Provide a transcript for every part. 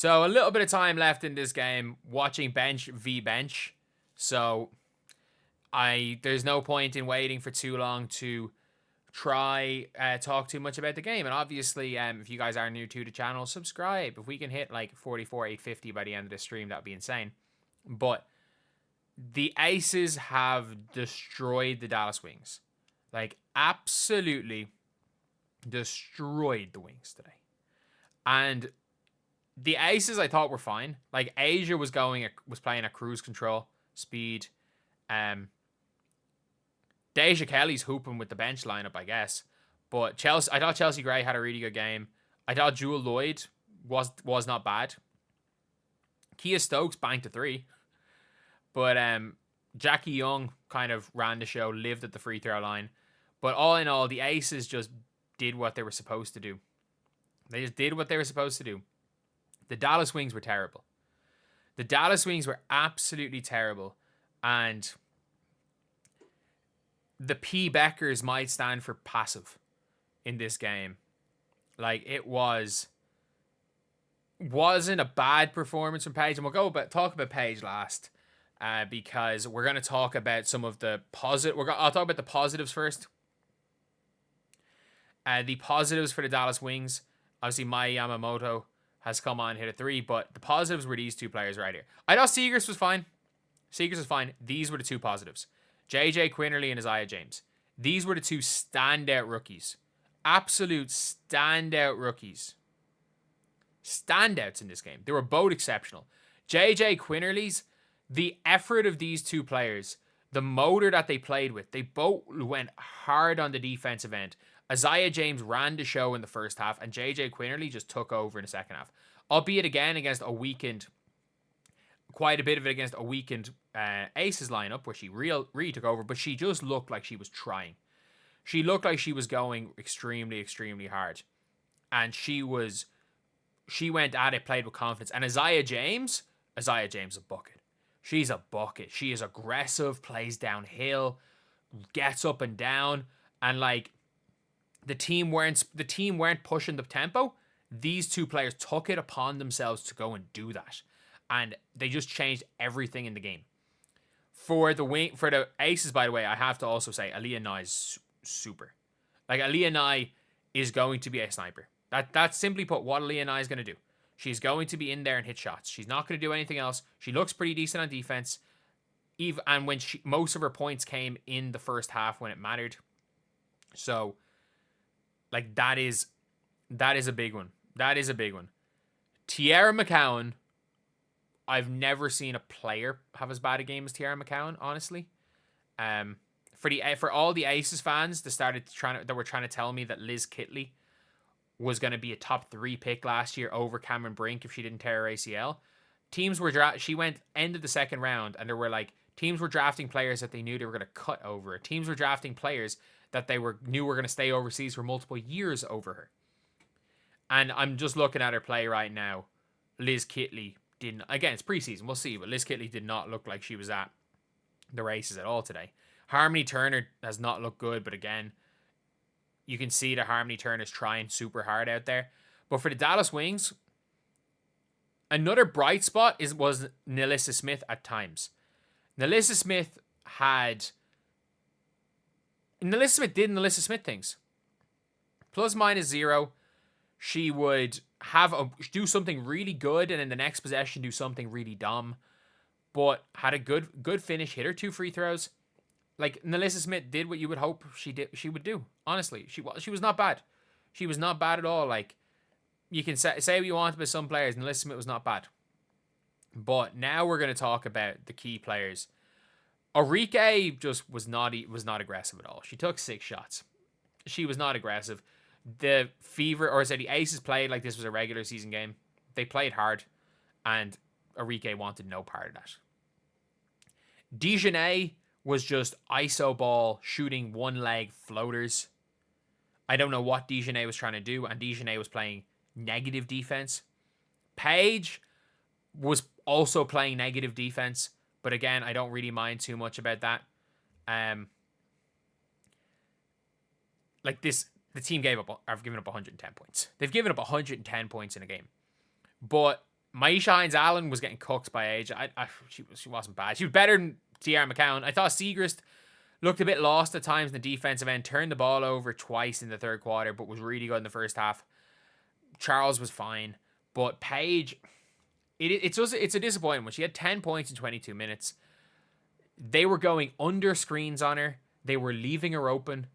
So a little bit of time left in this game watching bench v bench. So there's no point in waiting for too long to try talk too much about the game. And obviously, if you guys are new to the channel, subscribe. If we can hit like 44 850 by the end of the stream, that'd be insane. But the Aces have destroyed the Dallas Wings. Like, absolutely destroyed the Wings today. And the Aces I thought were fine. Like, Asia was playing at cruise control speed. Deja Kelly's hooping with the bench lineup, I guess. But I thought Chelsea Gray had a really good game. I thought Jewel Lloyd was not bad. Kia Stokes banked a 3. But Jackie Young kind of ran the show, lived at the free throw line. But all in all, the Aces just did what they were supposed to do. They just did what they were supposed to do. The Dallas Wings were terrible. The Dallas Wings were absolutely terrible. And the P. Bueckers might stand for passive in this game. Like, it wasn't a bad performance from Paige. And we'll talk about Paige last. Because we're going to talk about some of the I'll talk about the positives first. The positives for the Dallas Wings. Obviously, Mai Yamamoto has come on, hit a 3, but the positives were these two players right here. I thought Seegers was fine. These were the two positives. JJ Quinterly and Isaiah James. These were the two standout rookies. Absolute standout rookies. Standouts in this game. They were both exceptional. JJ Quinterly's, the effort of these two players, the motor that they played with, they both went hard on the defensive end. Isaiah James ran the show in the first half, and JJ Quinterly just took over in the second half. Albeit again against a weakened, quite a bit of it against a weakened Aces lineup where she really took over, but she just looked like she was trying. She looked like she was going extremely, extremely hard. And she went at it, played with confidence. And Isaiah James a bucket. She's a bucket. She is aggressive, plays downhill, gets up and down, and like the team weren't pushing the tempo. These two players took it upon themselves to go and do that, and they just changed everything in the game. For the Aces, by the way, I have to also say Aliyah Nye is super. Like, Aliyah Nye is going to be a sniper. That's simply put what Aliyah Nye is going to do. She's going to be in there and hit shots. She's not going to do anything else. She looks pretty decent on defense. And when most of her points came in the first half when it mattered. So, like, that is a big one. That is a big one. Tiara McCowan, I've never seen a player have as bad a game as Tiara McCowan, honestly. For all the Aces fans that were trying to tell me that Liz Kitley was going to be a top 3 pick last year over Cameron Brink if she didn't tear her ACL. She went end of the second round, and there were like teams were drafting players that they knew they were going to cut over her. Teams were drafting players that they knew were going to stay overseas for multiple years over her. And I'm just looking at her play right now. Liz Kitley didn't, again, it's preseason, we'll see, but Liz Kitley did not look like she was at the races at all today. Harmony Turner has not looked good, but again, you can see that Harmony Turner's trying super hard out there. But for the Dallas Wings, another bright spot was Nalissa Smith at times. Nalissa Smith did Nalissa Smith things. Plus minus 0. She would do something really good, and in the next possession do something really dumb. But had a good finish, hit her 2 free throws. Like, Nalissa Smith did what you would hope she would do. Honestly, she was not bad. She was not bad at all. Like, you can say what you want about some players, Nalissa Smith was not bad. But now we're going to talk about the key players. Arike just was not aggressive at all. She took 6 shots. She was not aggressive. The Aces played like this was a regular season game. They played hard, and Arike wanted no part of that. Dejanay was just iso ball shooting one leg floaters. I don't know what Dejanay was trying to do, and Dejanay was playing negative defense. Paige was also playing negative defense, but again, I don't really mind too much about that. The team have given up 110 points. They've given up 110 points in a game. But Maisha Hines-Allen was getting cooked by age. She wasn't bad. She was better than Tiara McCowan. I thought Siegrist looked a bit lost at times in the defensive end, turned the ball over twice in the third quarter, but was really good in the first half. Charles was fine. But Paige, it's a disappointment. When she had 10 points in 22 minutes, they were going under screens on her. They were leaving her open.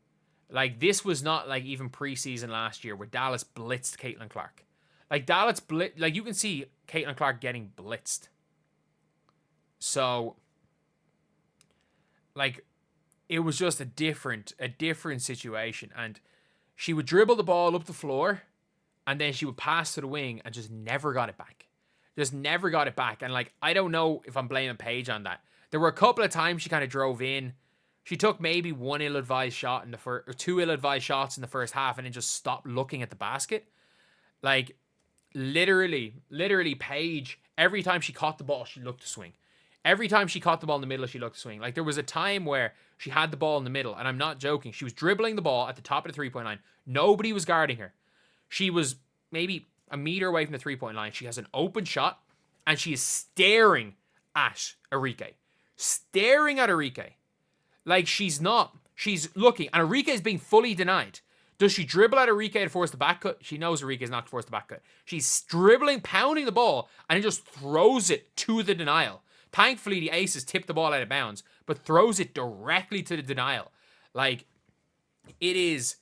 Like, this was not like even preseason last year where Dallas blitzed Caitlin Clark. Like, you can see Caitlin Clark getting blitzed. So, like, it was just a different situation. And she would dribble the ball up the floor, and then she would pass to the wing and just never got it back. Just never got it back. And, like, I don't know if I'm blaming Paige on that. There were a couple of times she kind of drove in. She took maybe one ill-advised shot in the first, or two ill-advised shots in the first half, and then just stopped looking at the basket. Like, literally, Paige, every time she caught the ball, she looked to swing. Every time she caught the ball in the middle, she looked to swing. Like, there was a time where she had the ball in the middle, and I'm not joking. She was dribbling the ball at the top of the three-point line. Nobody was guarding her. She was maybe a meter away from the three-point line. She has an open shot, and she is staring at Arike. Staring at Arike. Like, she's not. She's looking. And Arike is being fully denied. Does she dribble at Arike to force the back cut? She knows Arike is not to force the back cut. She's dribbling, pounding the ball, and it just throws it to the denial. Thankfully, the Aces tipped the ball out of bounds, but throws it directly to the denial. Like, it is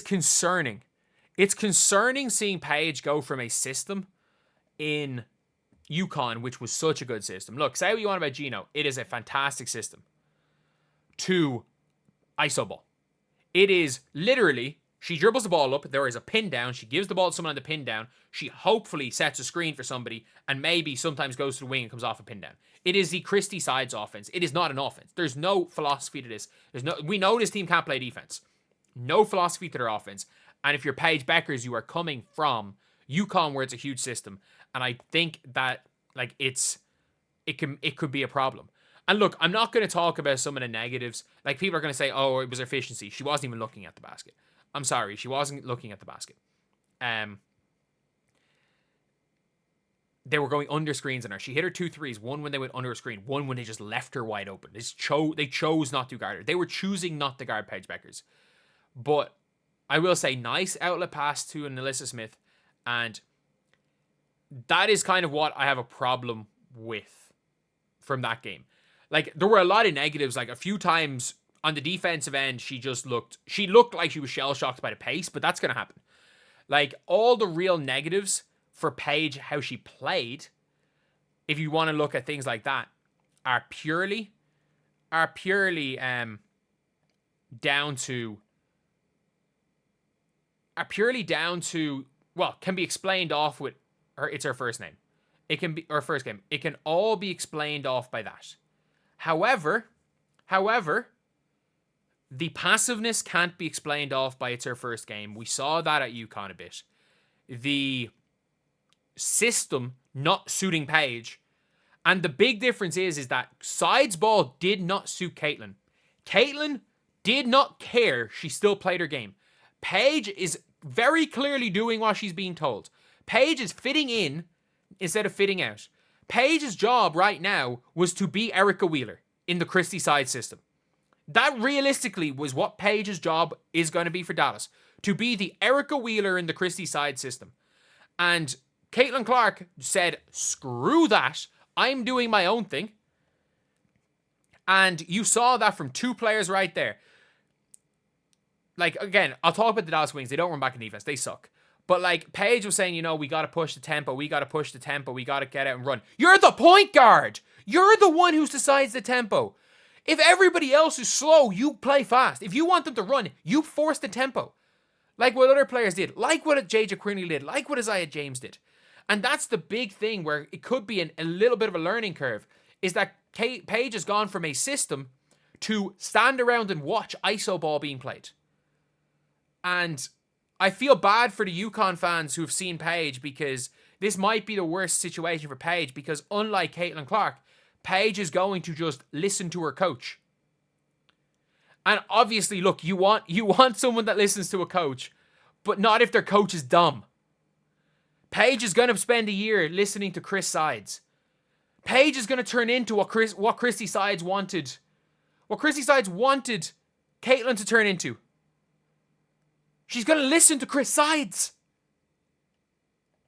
concerning. It's concerning seeing Paige go from a system in UConn, which was such a good system. Look, say what you want about Gino. It is a fantastic system. To iso ball. It is literally, she dribbles the ball up, there is a pin down, she gives the ball to someone on the pin down, she hopefully sets a screen for somebody, and maybe sometimes goes to the wing and comes off a pin down. It is the Christie Sides offense. It is not an offense. There's no philosophy to this. We know this team can't play defense. No philosophy to their offense. And if you're Paige Bueckers, you are coming from UConn where it's a huge system. And I think that, like, it could be a problem. And look, I'm not going to talk about some of the negatives. Like, people are going to say, oh, it was her efficiency. She wasn't even looking at the basket. I'm sorry, she wasn't looking at the basket. They were going under screens on her. She hit her 2 threes. One when they went under a screen. One when they just left her wide open. They chose not to guard her. They were choosing not to guard Paige Bueckers. But I will say, nice outlet pass to an Alyssa Smith. And that is kind of what I have a problem with from that game. Like, there were a lot of negatives. Like, a few times on the defensive end, she looked like she was shell-shocked by the pace, but that's going to happen. Like, all the real negatives for Paige, how she played, if you want to look at things like that, are purely down to, well, can be explained off with her. It's her first name. It can be her first game. It can all be explained off by that. However, the passiveness can't be explained off by it's her first game. We saw that at UConn a bit. The system not suiting Paige. And the big difference is that Sides ball did not suit Caitlin. Caitlin did not care. She still played her game. Paige is very clearly doing what she's being told. Paige is fitting in instead of fitting out. Paige's job right now was to be Erica Wheeler in the Christie Side system. That realistically was what Paige's job is going to be for Dallas. To be the Erica Wheeler in the Christie Side system. And Caitlin Clark said, screw that. I'm doing my own thing. And you saw that from two players right there. Like, again, I'll talk about the Dallas Wings. They don't run back in defense. They suck. But, like, Paige was saying, we got to push the tempo. We got to push the tempo. We got to get out and run. You're the point guard. You're the one who decides the tempo. If everybody else is slow, you play fast. If you want them to run, you force the tempo. Like what other players did. Like what JJ Quinerly did. Like what Isaiah James did. And that's the big thing where it could be a little bit of a learning curve. Is that Paige has gone from a system to stand around and watch iso ball being played. And I feel bad for the UConn fans who've seen Paige, because this might be the worst situation for Paige, because unlike Caitlin Clark, Paige is going to just listen to her coach. And obviously, look, you want someone that listens to a coach, but not if their coach is dumb. Paige is going to spend a year listening to Chris Sides. Paige is going to turn into what Christy Sides wanted. What Christy Sides wanted Caitlin to turn into. She's going to listen to Chris Sides.